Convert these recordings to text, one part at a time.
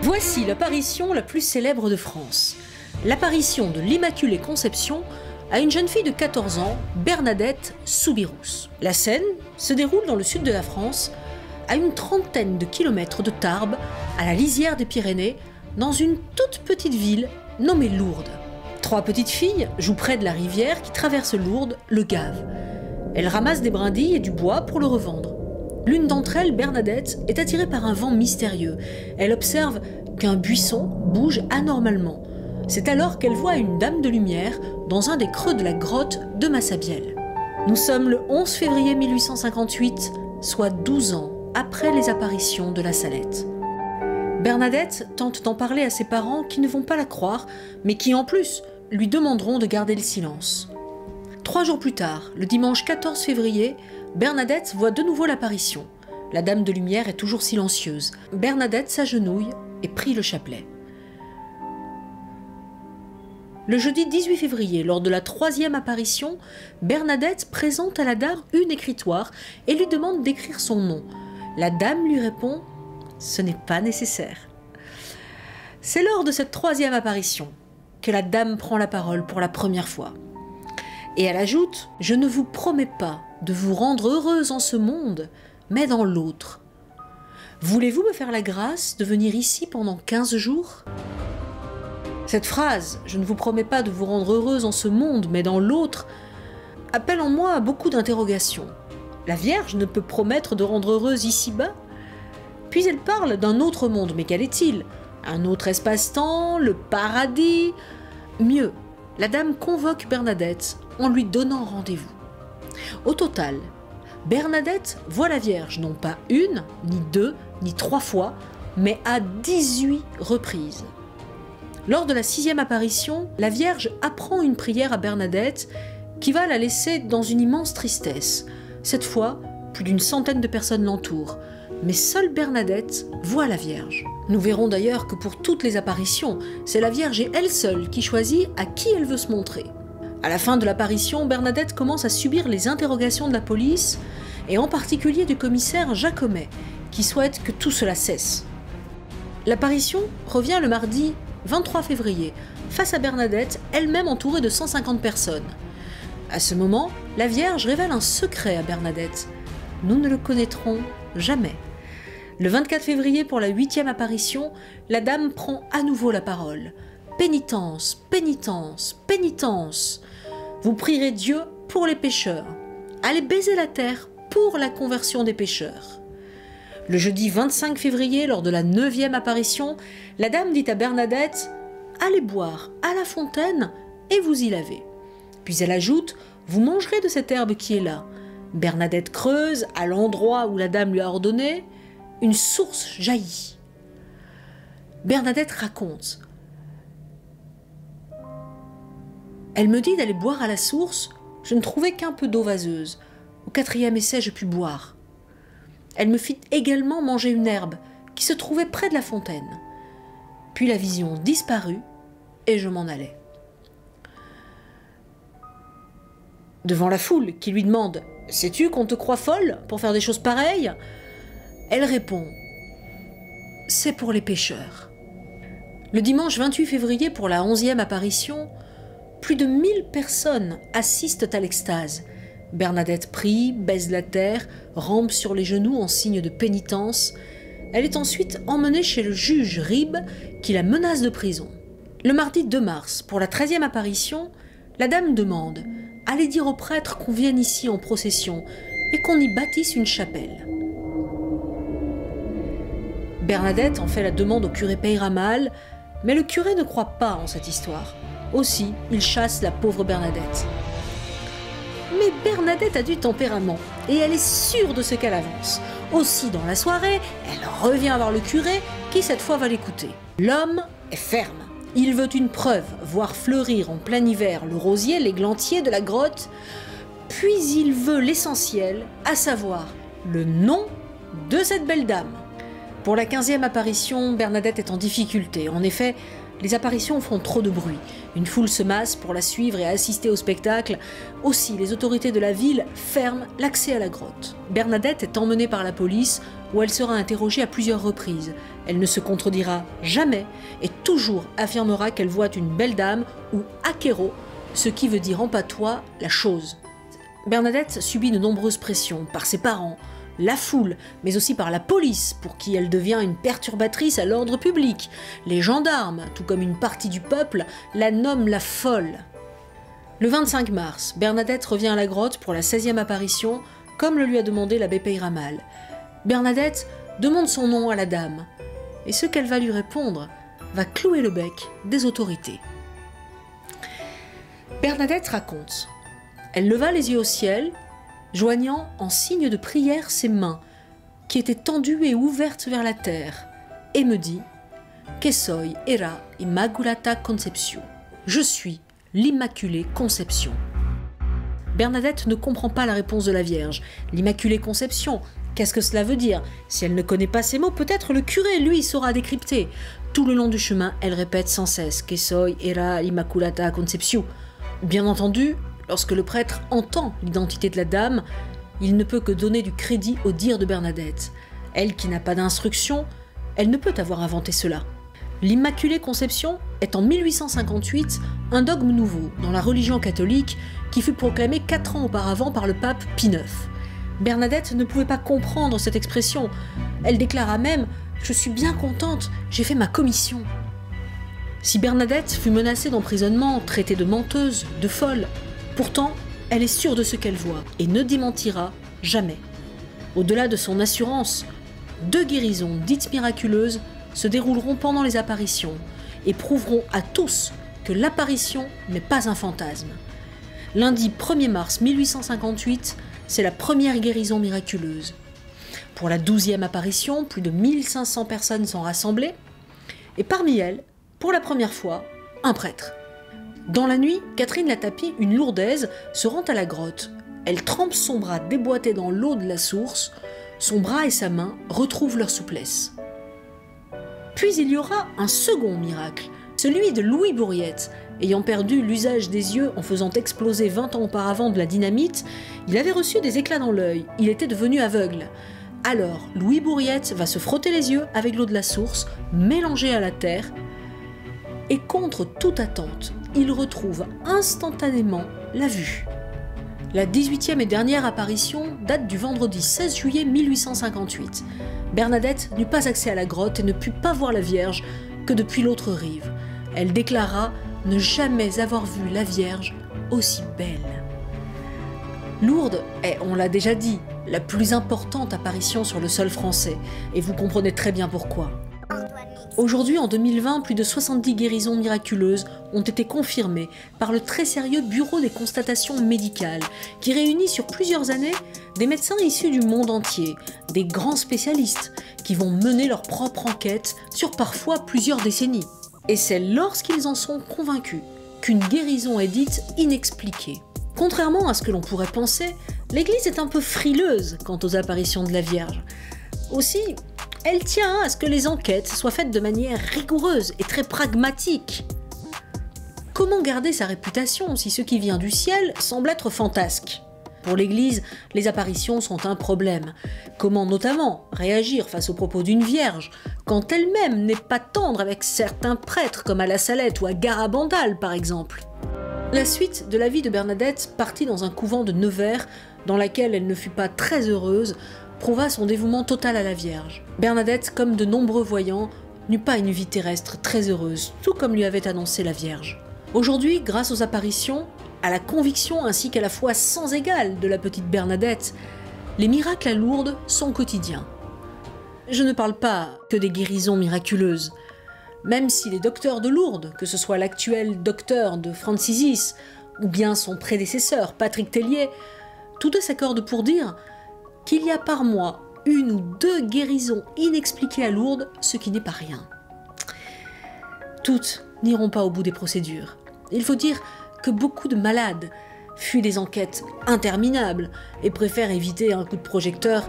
Voici l'apparition la plus célèbre de France. L'apparition de l'Immaculée Conception à une jeune fille de 14 ans, Bernadette Soubirous. La scène se déroule dans le sud de la France, à une trentaine de kilomètres de Tarbes, à la lisière des Pyrénées, dans une toute petite ville nommée Lourdes. 3 petites filles jouent près de la rivière qui traverse Lourdes, le Gave. Elles ramassent des brindilles et du bois pour le revendre. L'une d'entre elles, Bernadette, est attirée par un vent mystérieux. Elle observe qu'un buisson bouge anormalement. C'est alors qu'elle voit une dame de lumière dans un des creux de la grotte de Massabielle. Nous sommes le 11 février 1858, soit 12 ans après les apparitions de la Salette. Bernadette tente d'en parler à ses parents qui ne vont pas la croire, mais qui en plus lui demanderont de garder le silence. 3 jours plus tard, le dimanche 14 février, Bernadette voit de nouveau l'apparition. La dame de lumière est toujours silencieuse. Bernadette s'agenouille et prie le chapelet. Le jeudi 18 février, lors de la 3e apparition, Bernadette présente à la dame une écritoire et lui demande d'écrire son nom. La dame lui répond « Ce n'est pas nécessaire ». C'est lors de cette 3e apparition que la dame prend la parole pour la première fois. Et elle ajoute « Je ne vous promets pas de vous rendre heureuse en ce monde, mais dans l'autre. Voulez-vous me faire la grâce de venir ici pendant 15 jours ?» Cette phrase « Je ne vous promets pas de vous rendre heureuse en ce monde, mais dans l'autre » appelle en moi beaucoup d'interrogations. La Vierge ne peut promettre de rendre heureuse ici-bas? Puis elle parle d'un autre monde, mais quel est-il? Un autre espace-temps? Le paradis? Mieux, la dame convoque Bernadette en lui donnant rendez-vous. Au total, Bernadette voit la Vierge non pas 1, ni 2, ni 3 fois, mais à 18 reprises. Lors de la 6e apparition, la Vierge apprend une prière à Bernadette qui va la laisser dans une immense tristesse. Cette fois, plus d'une centaine de personnes l'entourent, mais seule Bernadette voit la Vierge. Nous verrons d'ailleurs que pour toutes les apparitions, c'est la Vierge et elle seule qui choisit à qui elle veut se montrer. À la fin de l'apparition, Bernadette commence à subir les interrogations de la police, et en particulier du commissaire Jacomet, qui souhaite que tout cela cesse. L'apparition revient le mardi 23 février, face à Bernadette, elle-même entourée de 150 personnes. À ce moment, la Vierge révèle un secret à Bernadette. Nous ne le connaîtrons jamais. Le 24 février, pour la 8e apparition, la dame prend à nouveau la parole. « Pénitence, pénitence, pénitence. Vous prierez Dieu pour les pécheurs. Allez baiser la terre pour la conversion des pécheurs. » Le jeudi 25 février, lors de la 9e apparition, la dame dit à Bernadette « Allez boire à la fontaine et vous y lavez. » Puis elle ajoute « Vous mangerez de cette herbe qui est là. » Bernadette creuse à l'endroit où la dame lui a ordonné. Une source jaillit. Bernadette raconte « Elle me dit d'aller boire à la source. Je ne trouvais qu'un peu d'eau vaseuse. Au 4e essai, je pus boire. Elle me fit également manger une herbe qui se trouvait près de la fontaine. Puis la vision disparut et je m'en allais. » Devant la foule qui lui demande « Sais-tu qu'on te croit folle pour faire des choses pareilles ?» Elle répond « C'est pour les pécheurs. » Le dimanche 28 février, pour la 11e apparition, plus de 1000 personnes assistent à l'extase. Bernadette prie, baise la terre, rampe sur les genoux en signe de pénitence. Elle est ensuite emmenée chez le juge Ribes qui la menace de prison. Le mardi 2 mars, pour la 13e apparition, la dame demande « Allez dire au prêtre qu'on vienne ici en procession et qu'on y bâtisse une chapelle. » Bernadette en fait la demande au curé Peyramal, mais le curé ne croit pas en cette histoire. Aussi, il chasse la pauvre Bernadette. Mais Bernadette a du tempérament et elle est sûre de ce qu'elle avance. Aussi, dans la soirée, elle revient voir le curé qui cette fois va l'écouter. L'homme est ferme. Il veut une preuve, voir fleurir en plein hiver le rosier, l'églantier de la grotte. Puis il veut l'essentiel, à savoir le nom de cette belle dame. Pour la 15e apparition, Bernadette est en difficulté. En effet, Les apparitions font trop de bruit. Une foule se masse pour la suivre et assister au spectacle. Aussi, les autorités de la ville ferment l'accès à la grotte. Bernadette est emmenée par la police, où elle sera interrogée à plusieurs reprises. Elle ne se contredira jamais et toujours affirmera qu'elle voit une belle dame ou akero, ce qui veut dire en patois la chose. Bernadette subit de nombreuses pressions par ses parents, la foule, mais aussi par la police, pour qui elle devient une perturbatrice à l'ordre public. Les gendarmes, tout comme une partie du peuple, la nomment la folle. Le 25 mars, Bernadette revient à la grotte pour la 16e apparition, comme le lui a demandé l'abbé Peyramal. Bernadette demande son nom à la dame, et ce qu'elle va lui répondre va clouer le bec des autorités. Bernadette raconte. Elle leva les yeux au ciel, joignant en signe de prière ses mains, qui étaient tendues et ouvertes vers la terre, et me dit « Que soy era Immaculata Conception ». Je suis l'Immaculée Conception. Bernadette ne comprend pas la réponse de la Vierge. L'Immaculée Conception, qu'est-ce que cela veut dire? Si elle ne connaît pas ces mots, peut-être le curé, lui, saura décrypter. Tout le long du chemin, elle répète sans cesse « Que soy era Immaculata Conception ». Bien entendu, lorsque le prêtre entend l'identité de la dame, il ne peut que donner du crédit au dire de Bernadette. Elle qui n'a pas d'instruction, elle ne peut avoir inventé cela. L'Immaculée Conception est en 1858 un dogme nouveau dans la religion catholique qui fut proclamé 4 ans auparavant par le pape Pie IX. Bernadette ne pouvait pas comprendre cette expression. Elle déclara même « Je suis bien contente, j'ai fait ma commission ». Si Bernadette fut menacée d'emprisonnement, traitée de menteuse, de folle, pourtant, elle est sûre de ce qu'elle voit et ne démentira jamais. Au-delà de son assurance, 2 guérisons dites miraculeuses se dérouleront pendant les apparitions et prouveront à tous que l'apparition n'est pas un fantasme. Lundi 1er mars 1858, c'est la première guérison miraculeuse. Pour la 12e apparition, plus de 1500 personnes sont rassemblées et parmi elles, pour la première fois, un prêtre. Dans la nuit, Catherine Latapie, une Lourdaise, se rend à la grotte. Elle trempe son bras déboîté dans l'eau de la source. Son bras et sa main retrouvent leur souplesse. Puis il y aura un second miracle, celui de Louis Bourriette. Ayant perdu l'usage des yeux en faisant exploser 20 ans auparavant de la dynamite, il avait reçu des éclats dans l'œil. Il était devenu aveugle. Alors, Louis Bourriette va se frotter les yeux avec l'eau de la source, mélangée à la terre, et contre toute attente, il retrouve instantanément la vue. La 18e et dernière apparition date du vendredi 16 juillet 1858. Bernadette n'eut pas accès à la grotte et ne put pas voir la Vierge que depuis l'autre rive. Elle déclara ne jamais avoir vu la Vierge aussi belle. Lourdes est, on l'a déjà dit, la plus importante apparition sur le sol français, et vous comprenez très bien pourquoi. Aujourd'hui, en 2020, plus de 70 guérisons miraculeuses ont été confirmées par le très sérieux Bureau des constatations médicales, qui réunit sur plusieurs années des médecins issus du monde entier, des grands spécialistes, qui vont mener leur propre enquête sur parfois plusieurs décennies. Et c'est lorsqu'ils en sont convaincus qu'une guérison est dite inexpliquée. Contrairement à ce que l'on pourrait penser, l'Église est un peu frileuse quant aux apparitions de la Vierge. Aussi, elle tient à ce que les enquêtes soient faites de manière rigoureuse et très pragmatique. Comment garder sa réputation si ce qui vient du ciel semble être fantasque? Pour l'Église, les apparitions sont un problème. Comment notamment réagir face aux propos d'une vierge, quand elle-même n'est pas tendre avec certains prêtres comme à la Salette ou à Garabandal par exemple? La suite de la vie de Bernadette, partie dans un couvent de Nevers, dans laquelle elle ne fut pas très heureuse, prouva son dévouement total à la Vierge. Bernadette, comme de nombreux voyants, n'eut pas une vie terrestre très heureuse, tout comme lui avait annoncé la Vierge. Aujourd'hui, grâce aux apparitions, à la conviction ainsi qu'à la foi sans égale de la petite Bernadette, les miracles à Lourdes sont quotidiens. Je ne parle pas que des guérisons miraculeuses. Même si les docteurs de Lourdes, que ce soit l'actuel docteur de Francisis ou bien son prédécesseur Patrick Tellier, tous deux s'accordent pour dire qu'il y a par mois 1 ou 2 guérisons inexpliquées à Lourdes, ce qui n'est pas rien. Toutes n'iront pas au bout des procédures. Il faut dire que beaucoup de malades fuient des enquêtes interminables et préfèrent éviter un coup de projecteur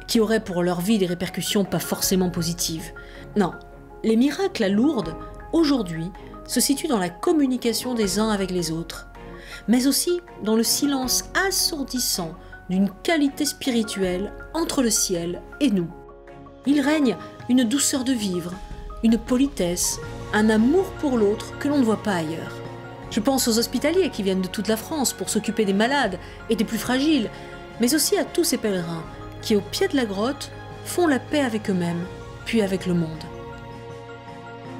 qui aurait pour leur vie des répercussions pas forcément positives. Non, les miracles à Lourdes, aujourd'hui se situe dans la communication des uns avec les autres, mais aussi dans le silence assourdissant d'une qualité spirituelle entre le ciel et nous. Il règne une douceur de vivre, une politesse, un amour pour l'autre que l'on ne voit pas ailleurs. Je pense aux hospitaliers qui viennent de toute la France pour s'occuper des malades et des plus fragiles, mais aussi à tous ces pèlerins qui, au pied de la grotte, font la paix avec eux-mêmes, puis avec le monde.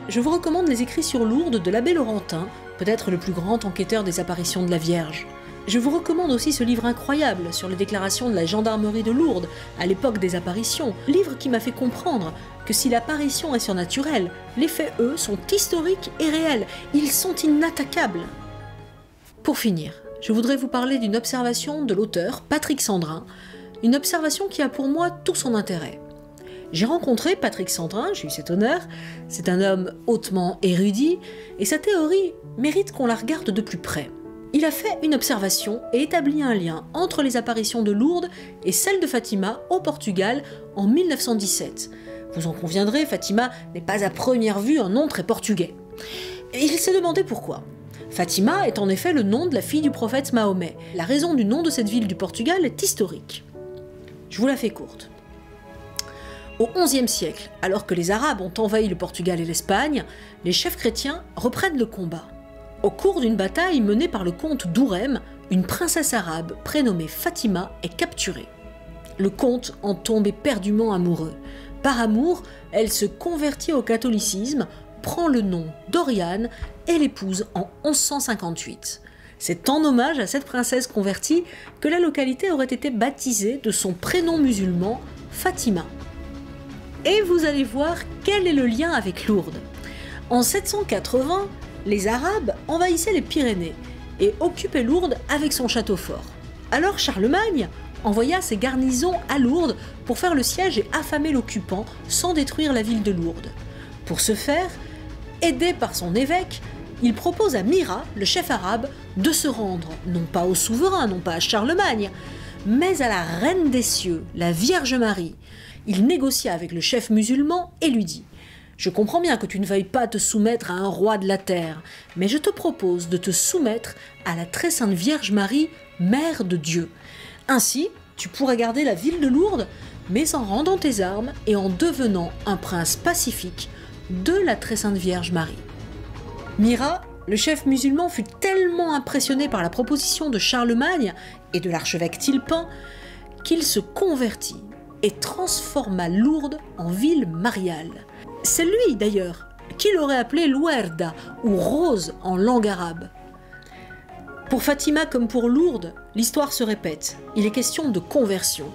Je vous recommande les écrits sur Lourdes de l'abbé Laurentin, peut-être le plus grand enquêteur des apparitions de la Vierge. Je vous recommande aussi ce livre incroyable sur les déclarations de la gendarmerie de Lourdes à l'époque des apparitions, livre qui m'a fait comprendre que si l'apparition est surnaturelle, les faits, eux, sont historiques et réels, ils sont inattaquables. Pour finir, je voudrais vous parler d'une observation de l'auteur Patrick Sandrin, une observation qui a pour moi tout son intérêt. J'ai rencontré Patrick Sandrin, j'ai eu cet honneur, c'est un homme hautement érudit, et sa théorie mérite qu'on la regarde de plus près. Il a fait une observation et établi un lien entre les apparitions de Lourdes et celles de Fatima au Portugal en 1917. Vous en conviendrez, Fatima n'est pas à première vue un nom très portugais. Et il s'est demandé pourquoi. Fatima est en effet le nom de la fille du prophète Mahomet. La raison du nom de cette ville du Portugal est historique. Je vous la fais courte. Au XIe siècle, alors que les Arabes ont envahi le Portugal et l'Espagne, les chefs chrétiens reprennent le combat. Au cours d'une bataille menée par le comte d'Ourem, une princesse arabe prénommée Fatima est capturée. Le comte en tombe éperdument amoureux. Par amour, elle se convertit au catholicisme, prend le nom d'Oriane et l'épouse en 1158. C'est en hommage à cette princesse convertie que la localité aurait été baptisée de son prénom musulman, Fatima. Et vous allez voir quel est le lien avec Lourdes. En 780, les Arabes envahissaient les Pyrénées et occupaient Lourdes avec son château fort. Alors Charlemagne envoya ses garnisons à Lourdes pour faire le siège et affamer l'occupant sans détruire la ville de Lourdes. Pour ce faire, aidé par son évêque, il propose à Mira, le chef arabe, de se rendre non pas au souverain, non pas à Charlemagne, mais à la reine des cieux, la Vierge Marie. Il négocia avec le chef musulman et lui dit « Je comprends bien que tu ne veuilles pas te soumettre à un roi de la terre, mais je te propose de te soumettre à la très sainte Vierge Marie, Mère de Dieu. Ainsi, tu pourras garder la ville de Lourdes, mais en rendant tes armes et en devenant un prince pacifique de la très sainte Vierge Marie. » Mira, le chef musulman, fut tellement impressionné par la proposition de Charlemagne et de l'archevêque Tilpin qu'il se convertit et transforma Lourdes en ville mariale. C'est lui, d'ailleurs, qui l'aurait appelée Louerda, ou Rose en langue arabe. Pour Fatima comme pour Lourdes, l'histoire se répète. Il est question de conversion.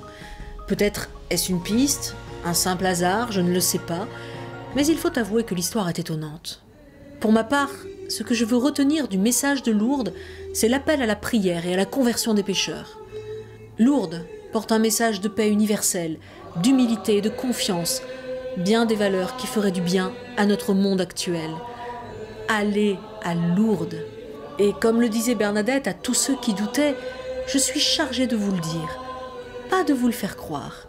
Peut-être est-ce une piste, un simple hasard, je ne le sais pas, mais il faut avouer que l'histoire est étonnante. Pour ma part, ce que je veux retenir du message de Lourdes, c'est l'appel à la prière et à la conversion des pécheurs. Lourdes porte un message de paix universelle, d'humilité et de confiance, bien des valeurs qui feraient du bien à notre monde actuel. Allez à Lourdes. Et comme le disait Bernadette à tous ceux qui doutaient, je suis chargée de vous le dire, pas de vous le faire croire.